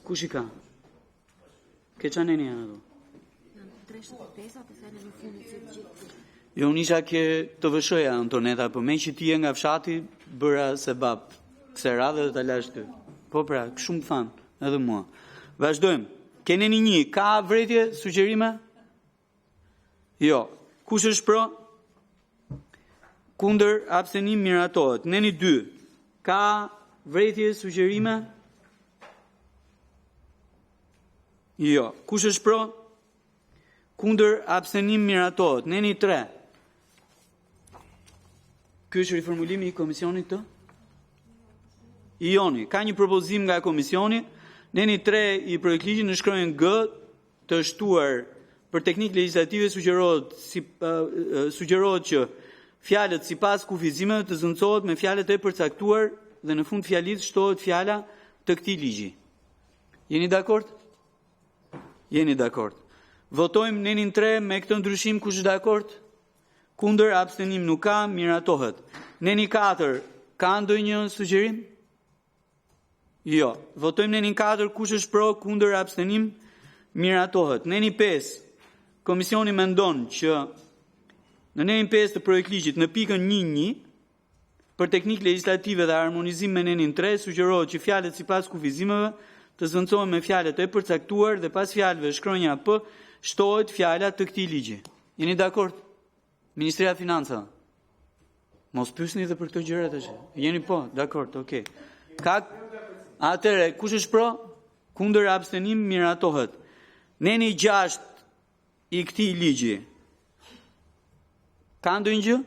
Kush i ka? Ke çaneni janë ato? Jo, unë isha ke të vëshoja, Antoneta, për me që ti e nga fshati, bëra se bab, këse radhe dhe të lash ty. Po pra, shumë thanë, edhe mua. Vazhdojmë. Kene një, ka vretje, sugjerime? Jo. Kush është pro? Kundër, abstenim, miratohet. Neni 2. Ka vretje, sugjerime? Jo. Kush është pro? Kundër, abstenim, miratohet. Neni 3. Ky është riformulimi i komisionit të? Ioni. Ka një propozim nga komisioni. Neni 3 i projektligjit në shkronjën G të shtuar për teknikë legislative sugjerohet që fjalët sipas kufizimeve të zëncohet me fjalët e përcaktuar dhe në fund fjalit shtohet fjala të këtij ligji. Jeni dakord? Jeni dakord. Votojmë nenin 3 me këtë ndryshim, kush është dakord? Kundër, abstenim nuk ka, miratohet. Neni 4, ka ndonjë sugjerim? Jo. Votojmë nenin 4, kush është pro, kundër, abstenim, miratohet. Neni 5, komisioni mendon që në nenin 5 të projektligjit në pikën 1.1 për teknikë legislative dhe harmonizim me nenin 3 sugjerohet që fjalët sipas kufizimeve të zëncohen me fjalët e përcaktuar dhe pas fjalëve shkronja P shtohet fjala të këtij ligji. Jeni dakord? Ministria e Financave. Mos pyesni edhe për këto gjëra tash. Jeni po, dakord, okay. Atëre, kush është pro? Kundër, abstenim, miratohet. Neni 6 i këtij ligji. Ka ndonjë gjë?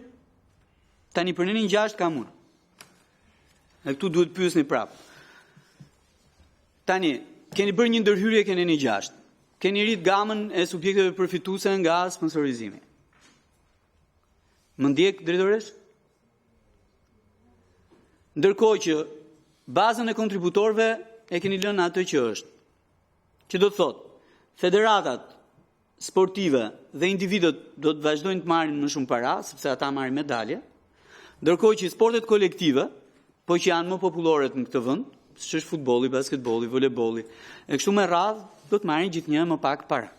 Tani për nenin 6 kam unë. E këtu duhet pyesni prapë. Tani, keni bërë një ndërhyrje ke nenin 6. Keni rrit gamën e subjekteve përfituese nga sponsorizimi. Më ndjek drejtoresh? Ndërkohë që bazën e kontributorëve e keni lënë atë që është. Që do të thotë, federatat sportive dhe individët do të vazhdojnë të marrin më shumë para, sepse ata marrin medalje, ndërkohë që sportet kolektive, po që janë më popullore në këtë vend, siç është futbolli, basketbolli, voleybolli, e kështu me radhë, do të marrin gjithnjë më pak para.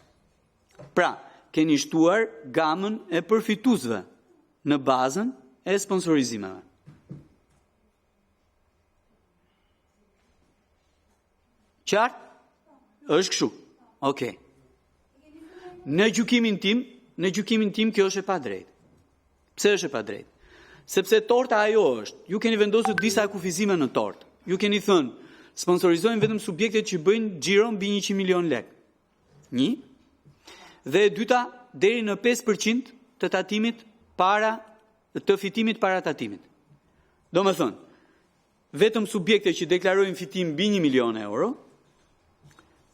Pra, keni shtuar gamën e përfituesve në bazën e sponsorizimeve. Qartë? Është kështu. Okej. Në gjykimin tim kjo është e padrejtë. Pse është e padrejtë? Sepse torta ajo është. Ju keni vendosur disa kufizime në tortë. Ju keni thënë, sponsorizojnë vetëm subjektet që bëjnë xhiro mbi 100 milion lek. 1. Dhe e dyta, deri në 5% të tatimit të fitimit para tatimit. Do me thënë, vetëm subjekte që deklarojnë fitim mbi 1 milion euro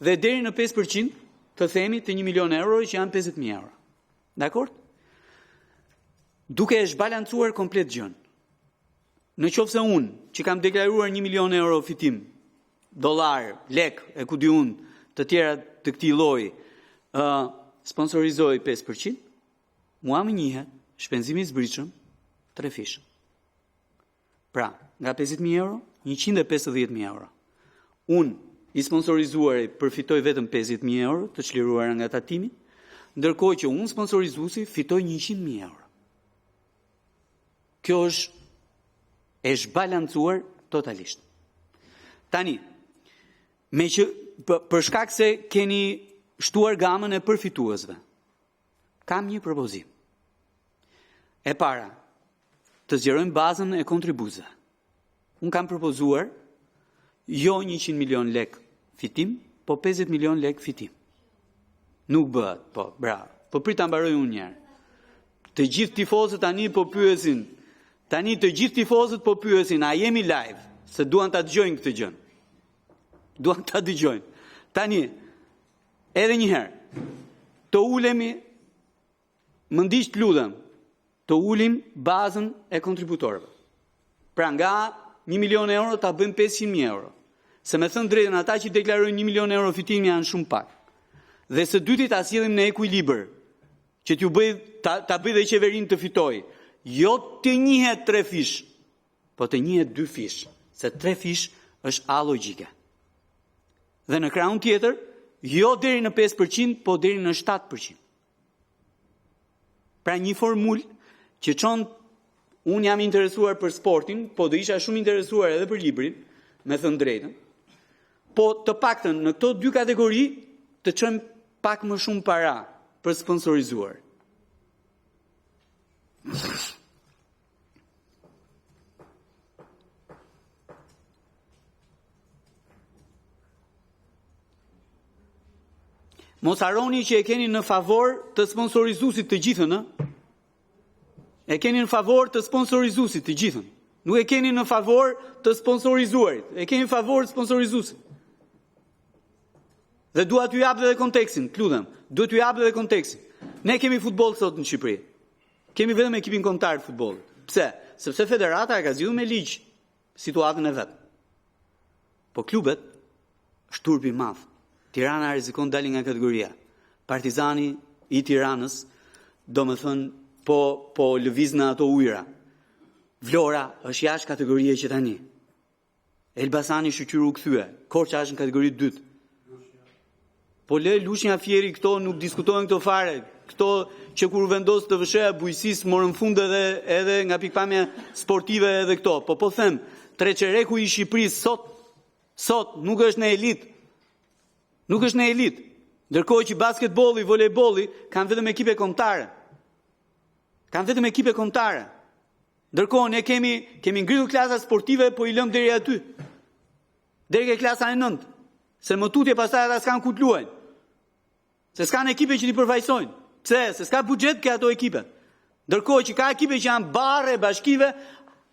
dhe deri në 5% të themi të 1 milion euro që janë 50.000 euro. Dakord? Duke e zhbalancuar komplet gjën. Në qoftë se unë, që kam deklaruar 1 milion euro fitim, dollar, lek, e ku di unë, të tjera të këtij lloji, sponsorizoj 5%, mua më njihet shpenzimi i zbritshëm 3 fish. Pra, nga 50.000 euro, 150.000 euro. Unë i sponsorizuar përfitoj vetëm 50.000 euro të çliruara nga tatimi, ndërkohë që unë sponsorizuesi fitoj 100.000 euro. Kjo është e zhbalancuar totalisht. Tani, me që për shkak se keni shtuar gamën e përfituesve, kam një propozim. E para, të zgjerojmë bazën e kontribuesve. Unë kam propozuar jo 100 milion lek fitim, po 50 milion lek fitim. Nuk bëhet, po, bravo. Po prit ta mbaroj unë një herë. Të gjithë tifozët tani po pyesin. Tani të gjithë tifozët po pyesin, a jemi live? Se duan ta dëgjojnë këtë gjë. Duan ta dëgjojnë. Tani, edhe një herë, të ulemi, më ndiq të lutem, të ulim bazën e kontributorëve. Pra nga 1 milion euro ta bëjmë 500.000 euro. Se me thënë drejtën, ata që deklarojnë 1 milion euro fitim janë shumë pak. Dhe së dyti ta sjellim në ekuilibër, që t'ju bëj ta bëj dhe qeverinë të fitojë. Jo të njihet 3 fish, po të njihet 2 fish, se 3 fish është alogjike. Dhe në krahun tjetër, jo deri në 5%, po deri në 7%. Pra një formul që çon, unë jam interesuar për sportin, po do isha shumë interesuar edhe për librin, me thënë drejtën. Po të paktën në këto dy kategori të çojmë pak më shumë para për sponsorizuar. Mos harroni që e keni në favor të sponsorizuesit të gjithën, E keni në favor të sponsorizuesit të gjithën. Nuk e keni në favor të sponsorizuarit, e keni në favor të sponsorizuesit. Dhe dua t'ju jap edhe kontekstin, lutem, duhet t'ju jap edhe kontekstin. Ne kemi futboll sot në Shqipëri. Kemi vetëm ekipin kombëtar të futbollit. Pse? Sepse federata e ka zgjidhur me ligj situatën e vet. Po klubet është turpi i madh. Tirana rrezikon dalin nga kategoria. Partizani i Tiranës, domethënë po lëviz në ato ujëra. Vlora është jashtë kategorie që tani. Elbasani shqyru u kthye. Korça është në kategori 2. Po le Lushnja Fieri këto nuk diskutojnë këto fare. Këto që kur vendos të vëshëja bujqësisë morën fund edhe nga pikpamja sportive edhe këto. Po them, Treqereku i Shqipërisë sot nuk është në elitë. Nuk është në elitë. Ndërkohë që basketbolli, volejbolli kanë vetëm ekipe kombëtare. Ndërkohë ne kemi ngritur klasa sportive, po i lëm deri aty. Deri ke klasa e 9. Se më tutje pastaj ata s'kan ku të luajnë. Se s'kan ekipe që t'i përfaqësojnë. Pse? Se s'ka buxhet ke ato ekipe. Ndërkohë që ka ekipe që janë barre bashkive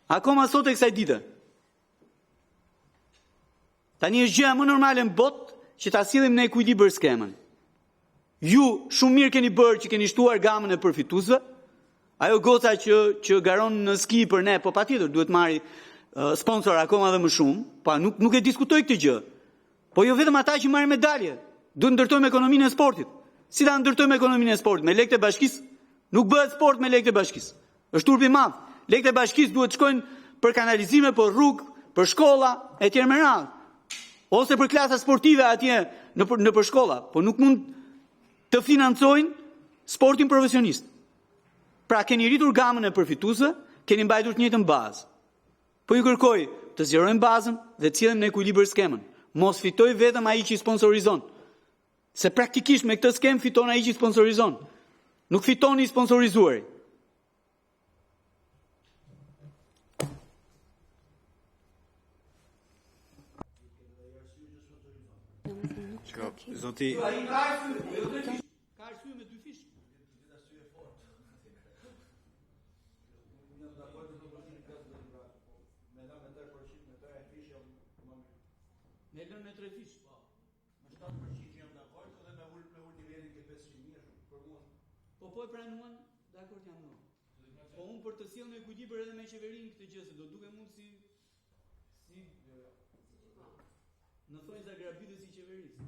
akoma sot e kësaj dite. Tani është gjëja më normale në botë që ta sillim në ekuilibër skemën. Ju shumë mirë keni bërë që keni shtuar gamën e përfituesve. Ajo goca që garon në ski për ne, po patjetër duhet marri sponsor akoma dhe më shumë, pa nuk e diskutoj këtë gjë. Po jo vetëm ata që marrin medalje, duhet ndërtojmë ekonominë e sportit. Si ta ndërtojmë ekonominë e sportit? Me lekët e bashkisë? Nuk bëhet sport me lekët e bashkisë. Është turp i madh. Lekët e bashkisë duhet shkojnë për kanalizime, për rrugë, për shkolla, etj. Me radhë. Ose për klasa sportive atje në për shkolla, po nuk mund të financojnë sportin profesionist. Pra keni rritur gamën e përfituesve, keni mbajtur të njëjtën bazë. Po ju kërkoj të zgjerojmë bazën dhe të cilëm në ekuilibër skemën. Mos fitoj vetëm ai që i sponsorizon. Se praktikisht me këtë skemë fiton ai që i sponsorizon. Nuk fiton i sponsorizuari. Zoti Ka arsye me dy fish. Me lënë me 3 fish. Me 7% jam dakord dhe me ul nivelin ke 500.000 për mua. Po e pranuan, dakord jam unë. Po unë për të sjellë në ekuilibër edhe me qeverinë këtë gjë se do duke mund si në thonjë zagrabitës i qeverisë.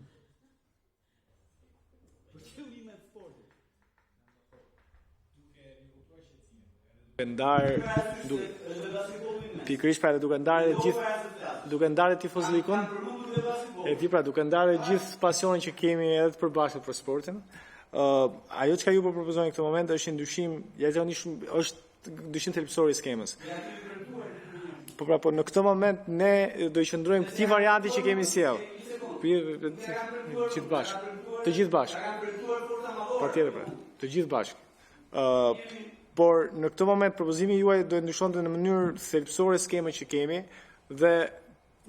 Për qëllime të sportit. Pikërisht pra duke ndarë tifozlikun, duke ndarë gjithë pasionin që kemi edhe të përbashkët për sportin. Ajo që ka ju po propozojnë në këtë moment është ndyshim, është ndyshim thelbësor i skemës. Po në këtë moment ne do i qëndrojmë këtij varianti që kemi sjell. Të gjithë bashkë. Patjetër pra, të gjithë bashkë. Por në këtë moment propozimi juaj do të ndryshonte në mënyrë thelbësore skemën që kemi dhe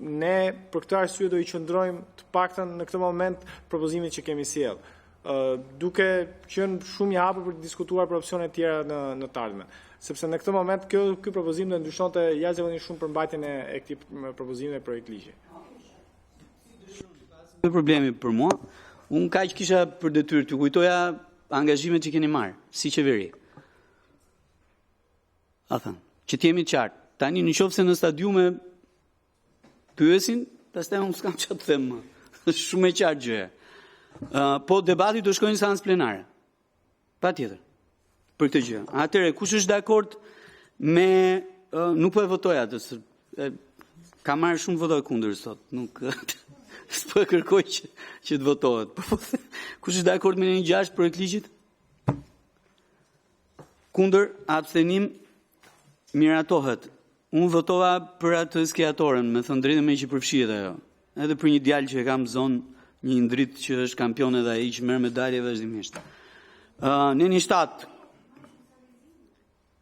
ne për këtë arsye do i qëndrojmë të paktën në këtë moment propozimit që kemi sjell. Duke qenë shumë i hapur për të diskutuar për opsione të tjera në të ardhmen. Sepse në këtë moment ky propozim do ndryshonte jashtëzakonisht shumë për mbajtjen e këtij propozimi dhe projekt ligji. Problemi për mua, unë kaq kisha për detyrë t'ju kujtoja angazhimet që keni marrë si qeveri. Që t'jemi qartë. Tani në qoftë se në stadiume pyesin, pastaj unë s'kam çfarë të them më. Është shumë e qartë gjëja. Po debati do shkojnë në seancë plenare. Patjetër. Për këtë gjë. Atëherë kush është dakord me nuk po e votoj atë. Ka marrë shumë vota kundër sot. s'po e kërkoj që të votohet. Kush është dakord me 1.6 projekt ligjit? Kundër, abstenim, miratohet. Unë votova për atë skiatoren, me thënë drejtë me që përfshihet ajo. Edhe për një djalë që e kam zonë, një ndrit që është kampion edhe ai që merr medalje vazhdimisht. Në 7